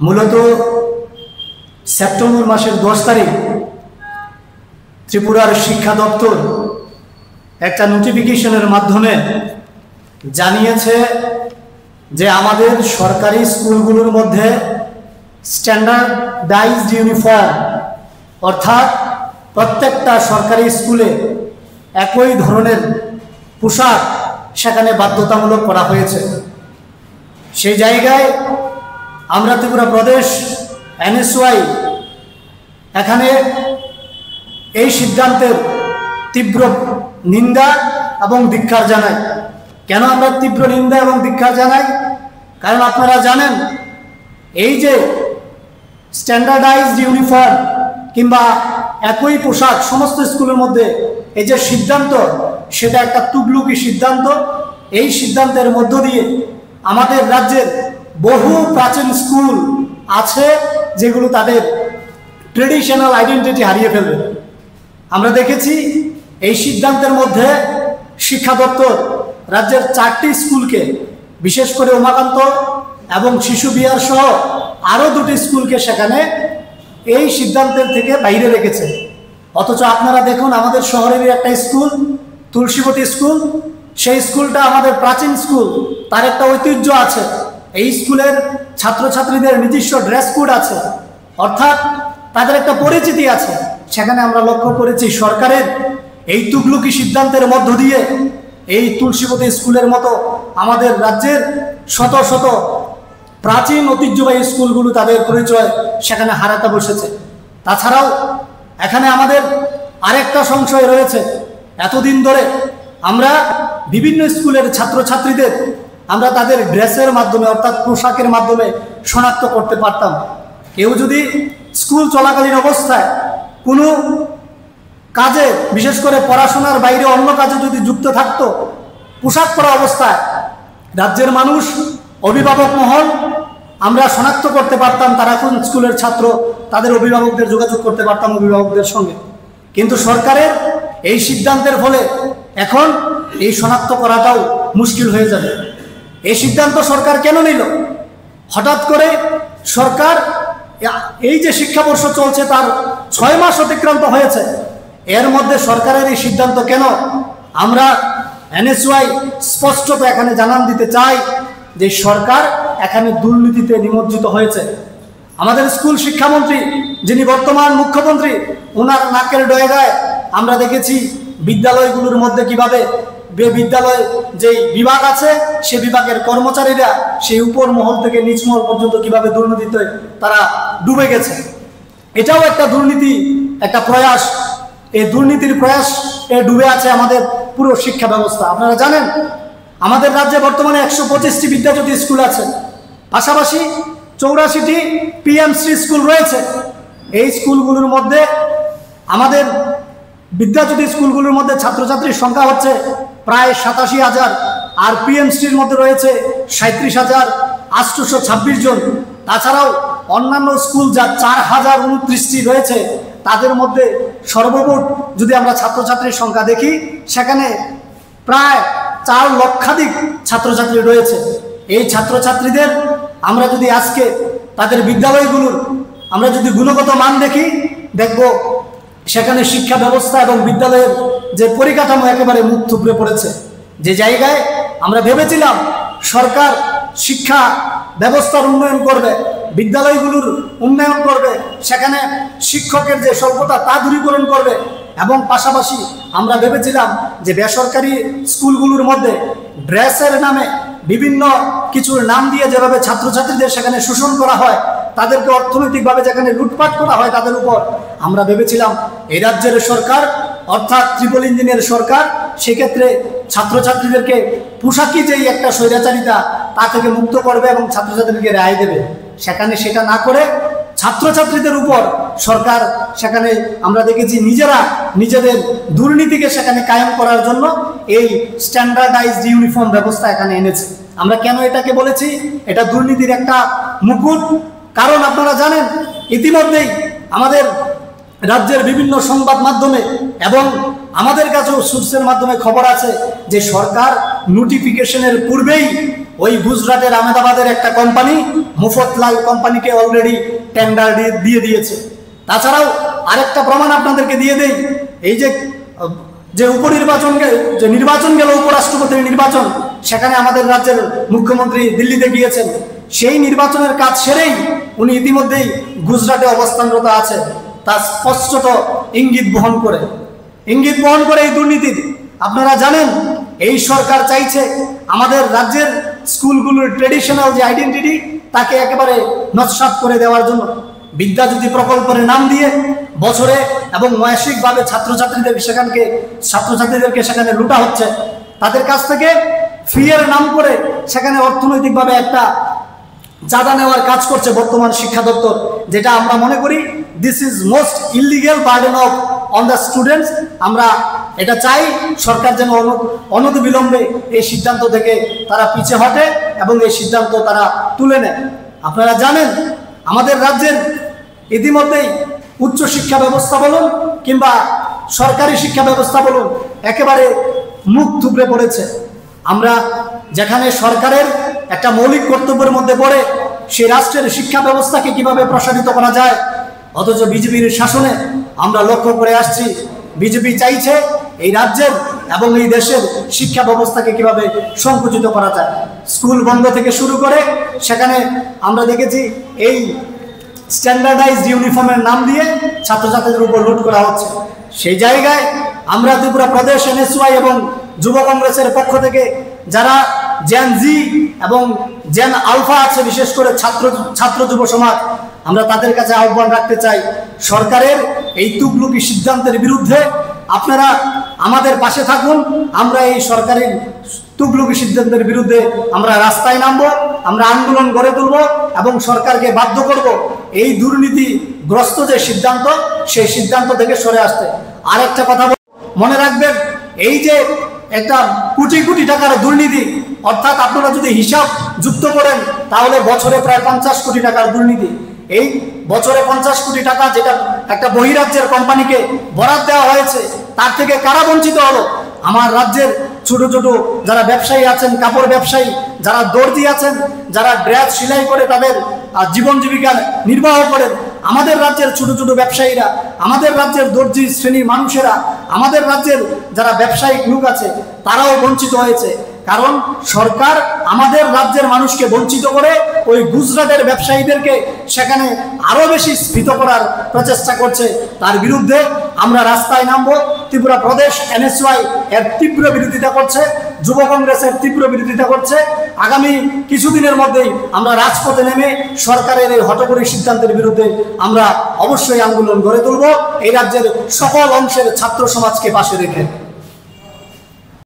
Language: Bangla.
মূলত সেপ্টেম্বর মাসের 10 তারিখ ত্রিপুরার শিক্ষা দপ্তর একটা নোটিফিকেশনের মাধ্যমে জানিয়েছে যে আমাদের সরকারি স্কুলগুলোর মধ্যে স্ট্যান্ডার্ডাইজড ইউনিফর্ম অর্থাৎ প্রত্যেকটা সরকারি স্কুলে একই ধরনের পোশাক সেখানে বাধ্যতামূলক করা হয়েছে। সেই জায়গায় আমরা ত্রিপুরা প্রদেশ NSY এখানে এই সিদ্ধান্তের তীব্র নিন্দা এবং ধিক্কার জানাই। কেন আমরা তীব্র নিন্দা এবং ধিক্কার জানাই? কারণ আপনারা জানেন এই যে স্ট্যান্ডার্ডাইজড ইউনিফর্ম কিংবা একই পোশাক সমস্ত স্কুলের মধ্যে এই যে সিদ্ধান্ত, সেটা একটা তুগলুকি সিদ্ধান্ত। এই সিদ্ধান্তের মধ্য দিয়ে আমাদের রাজ্যের বহু প্রাচীন স্কুল আছে যেগুলো তাদের ট্রেডিশনাল আইডেন্টিটি হারিয়ে ফেলবে। আমরা দেখেছি এই সিদ্ধান্তের মধ্যে শিক্ষা দপ্তর রাজ্যের 4টি স্কুলকে, বিশেষ করে উমাকান্ত এবং শিশু বিহার সহ আরও 2টি স্কুলকে সেখানে এই সিদ্ধান্তের থেকে বাইরে রেখেছে। অথচ আপনারা দেখুন আমাদের শহরেরই একটা স্কুল তুলসীবতী স্কুল, সেই স্কুলটা আমাদের প্রাচীন স্কুল, তার একটা ঐতিহ্য আছে। এই স্কুলের ছাত্রছাত্রীদের নিজস্ব ড্রেস কোড আছে, অর্থাৎ তাদের একটা পরিচিতি আছে। সেখানে আমরা লক্ষ্য করেছি সরকারের এই তুগলুকি সিদ্ধান্তের মধ্য দিয়ে এই তুলসীবতী স্কুলের মতো আমাদের রাজ্যের শত শত প্রাচীন ঐতিহ্যবাহী স্কুলগুলো তাদের পরিচয় সেখানে হারাতে বসেছে। তাছাড়াও এখানে আমাদের আরেকটা সংশয় রয়েছে। এতদিন ধরে আমরা বিভিন্ন স্কুলের ছাত্রছাত্রীদের আমরা তাদের ড্রেসের মাধ্যমে অর্থাৎ পোশাকের মাধ্যমে শনাক্ত করতে পারতাম। কেউ যদি স্কুল চলাকালীন অবস্থায় কোনো কাজে, বিশেষ করে পড়াশোনার বাইরে অন্য কাজে যদি যুক্ত থাকতো, পোশাক পরা অবস্থায় রাজ্যের মানুষ, অভিভাবক মহল আমরা শনাক্ত করতে পারতাম তারা কোন স্কুলের ছাত্র, তাদের অভিভাবকদের যোগাযোগ করতে পারতাম অভিভাবকদের সঙ্গে। কিন্তু সরকারের এই সিদ্ধান্তের ফলে এখন এই শনাক্ত করাটাও মুশকিল হয়ে যাবে। এই সিদ্ধান্ত সরকার কেন নিল? হঠাৎ করে সরকার এই যে শিক্ষাবর্ষ চলছে তার 6 মাস অতিক্রান্ত হয়েছে, এর মধ্যে সরকারের এই সিদ্ধান্ত কেন? আমরা NSY স্পষ্টত এখানে জানান দিতে চাই যে সরকার এখানে দুর্নীতিতে নিমজ্জিত হয়েছে। আমাদের স্কুল শিক্ষামন্ত্রী যিনি বর্তমান মুখ্যমন্ত্রী, ওনার নাকের ডয়ায় আমরা দেখেছি বিদ্যালয়গুলোর মধ্যে কিভাবে বিদ্যালয় যে বিভাগ আছে সে বিভাগের কর্মচারীরা সেই উপর মহল থেকে নিচ মহল পর্যন্ত কিভাবে দুর্নীতিতে তারা ডুবে গেছে। এটাও একটা দুর্নীতি, একটা প্রয়াস। এই দুর্নীতির প্রয়াস ডুবে আছে আমাদের পুরো শিক্ষা ব্যবস্থা। আপনারা জানেন আমাদের রাজ্যে বর্তমানে 125টি বিদ্যাজ্যোতি স্কুল আছে, পাশাপাশি 84টি PMশ্রী স্কুল রয়েছে। এই স্কুলগুলোর মধ্যে আমাদের বিদ্যাজ্যোতি স্কুলগুলোর মধ্যে ছাত্রছাত্রীর সংখ্যা হচ্ছে প্রায় 87,000, আর PMশ্রীর মধ্যে রয়েছে 37,826 জন। তাছাড়াও অন্যান্য স্কুল যা 4,029টি রয়েছে, তাদের মধ্যে সর্বমোট যদি আমরা ছাত্রছাত্রীর সংখ্যা দেখি সেখানে প্রায় 4 লক্ষাধিক ছাত্রছাত্রী রয়েছে। এই ছাত্রছাত্রীদের আমরা যদি আজকে তাদের বিদ্যালয়গুলোর আমরা যদি গুণগত মান দেখি, দেখব সেখানে শিক্ষা ব্যবস্থা এবং বিদ্যালয়ের যে পরিকাঠামো একেবারে মুখ থুবড়ে পড়েছে। যে জায়গায় আমরা ভেবেছিলাম সরকার শিক্ষা ব্যবস্থার উন্নয়ন করবে, বিদ্যালয়গুলোর উন্নয়ন করবে, সেখানে শিক্ষকের যে স্বল্পতা তা দূরীকরণ করবে, এবং পাশাপাশি আমরা ভেবেছিলাম যে বেসরকারি স্কুলগুলোর মধ্যে ড্রেসের নামে বিভিন্ন কিছুর নাম দিয়ে যেভাবে ছাত্রছাত্রীদের সেখানে শোষণ করা হয়, তাদেরকে অর্থনৈতিকভাবে যেখানে লুটপাট করা হয় তাদের উপর, আমরা ভেবেছিলাম এই রাজ্যের সরকার অর্থাৎ ট্রিপল ইঞ্জিনের সরকার সেক্ষেত্রে ছাত্রছাত্রীদেরকে পোশাকি যেই একটা স্বৈরাচারিতা তা থেকে মুক্ত করবে এবং ছাত্রছাত্রীদেরকে রায় দেবে। সেখানে সেটা না করে ছাত্রছাত্রীদের উপর সরকার সেখানে আমরা দেখেছি নিজেদের দুর্নীতিকে সেখানে কায়েম করার জন্য এই স্ট্যান্ডার্ডাইজড ইউনিফর্ম ব্যবস্থা এখানে এনেছে। আমরা কেন এটাকে বলেছি এটা দুর্নীতির একটা মুকুট? কারণ আপনারা জানেন ইতিমধ্যেই আমাদের রাজ্যের বিভিন্ন সংবাদ মাধ্যমে এবং আমাদের কাছেও সোর্সের মাধ্যমে খবর আছে যে সরকার নোটিফিকেশনের পূর্বেই ওই গুজরাটের আহমেদাবাদের একটা কোম্পানি মুফতলাল কোম্পানিকে অলরেডি টেন্ডার দিয়ে দিয়েছে। তাছাড়াও আরেকটা প্রমাণ আপনাদেরকে দিয়ে দেই, এই যে নির্বাচন গেল, উপরাষ্ট্রপতির নির্বাচন, সেখানে আমাদের রাজ্যের মুখ্যমন্ত্রী দিল্লিতে গিয়েছেন। সেই নির্বাচনের কাজ সেরেই উনি ইতিমধ্যেই গুজরাটে অবস্থানরত আছে, তা স্পষ্টত ইঙ্গিত বহন করে এই দুর্নীতির। আপনারা জানেন এই সরকার চাইছে আমাদের রাজ্যের স্কুলগুলোর ট্রেডিশনাল যে আইডেন্টিটি তাকে একেবারে নস্যাৎ করে দেওয়ার জন্য বিদ্যাজ্যোতি প্রকল্পের নাম দিয়ে বছরে এবং মাসিকভাবে ছাত্রছাত্রীদেরকে সেখানে লুটা হচ্ছে। তাদের কাছ থেকে ফিয়ের নাম করে সেখানে অর্থনৈতিকভাবে একটা চাঁদা নেওয়ার কাজ করছে বর্তমান শিক্ষা দপ্তর, যেটা আমরা মনে করি this is most illegal burden on the students. আমরা এটা চাই সরকার যেন অনতিবিলম্বে এই সিদ্ধান্ত থেকে তারা পিছে হটে এবং এই সিদ্ধান্ত তারা তুলে নেয়। আপনারা জানেন আমাদের রাজ্যের ইতিমধ্যেই উচ্চ শিক্ষা ব্যবস্থা বলুন কিংবা সরকারি শিক্ষা ব্যবস্থা বলুন একেবারে মুখ থুবড়ে পড়েছে। আমরা যেখানে সরকারের একটা মৌলিক কর্তব্যের মধ্যে পড়ে সেই রাষ্ট্রের শিক্ষা ব্যবস্থাকে কিভাবে প্রসারিত করা যায়, অথচ বিজেপির শাসনে আমরা লক্ষ্য করে আসছি বিজেপি চাইছে এই রাজ্যের এবং এই দেশের শিক্ষা ব্যবস্থাকে কিভাবে সংকুচিত করা যায়। স্কুল বন্ধ থেকে শুরু করে সেখানে আমরা দেখেছি এই স্ট্যান্ডার্ডাইজড ইউনিফর্মের নাম দিয়ে ছাত্রছাত্রীদের উপর লুট করা হচ্ছে। সেই জায়গায় আমরা ত্রিপুরা প্রদেশ NSY এবং যুব কংগ্রেসের পক্ষ থেকে যারা জেন জি এবং জেন আলফা আছে, বিশেষ করে ছাত্র যুব সমাজ, আমরা তাদের কাছে আহ্বান রাখতে চাই সরকারের এই তুগলুকি সিদ্ধান্তের বিরুদ্ধে আপনারা আমাদের পাশে থাকুন। আমরা এই সরকারের তুগলুকি সিদ্ধান্তের বিরুদ্ধে আমরা রাস্তায় নামবো, আমরা আন্দোলন গড়ে তুলব এবং সরকারকে বাধ্য করব এই দুর্নীতিগ্রস্ত যে সিদ্ধান্ত সেই সিদ্ধান্ত থেকে সরে আসতে। আরেকটা কথা মনে রাখবেন, এই যে একটা কোটি কোটি টাকার দুর্নীতি, অর্থাৎ আপনারা যদি হিসাব যুক্ত করেন তাহলে বছরে প্রায় 50 কোটি টাকার দুর্নীতি। এই বছরে 50 কোটি টাকা যেটা একটা বহিরাজ্যের কোম্পানিকে বরাদ দেওয়া হয়েছে, তার থেকে কারা বঞ্চিত হলো? আমার রাজ্যের ছোট ছোট যারা ব্যবসায়ী আছেন, কাপড় ব্যবসায়ী, যারা দর্জি আছেন, যারা ড্রেস সেলাই করে তাদের জীবন জীবিকা নির্বাহ করেন, আমাদের রাজ্যের ছোট ছোট ব্যবসায়ীরা, আমাদের রাজ্যের দর্জি শ্রেণীর মানুষেরা, আমাদের রাজ্যের যারা ব্যবসায়িক লোক আছে তারাও বঞ্চিত হয়েছে। কারণ সরকার আমাদের রাজ্যের মানুষকে বঞ্চিত করে ওই গুজরাটের ব্যবসায়ীদেরকে সেখানে আরো বেশি স্ফীত করার প্রচেষ্টা করছে। তার বিরুদ্ধে আমরা রাস্তায় নামবো। ত্রিপুরা প্রদেশ NSY এর তীব্র বিরোধিতা করছে, যুব কংগ্রেসের তীব্র বিরোধিতা করছে। আগামী কিছুদিনের মধ্যেই আমরা রাজপথে নেমে সরকারের এই হঠকারী সিদ্ধান্তের বিরুদ্ধে আমরা অবশ্যই আন্দোলন গড়ে তুলব, এই রাজ্যের সকল অংশের ছাত্র সমাজকে পাশে রেখে।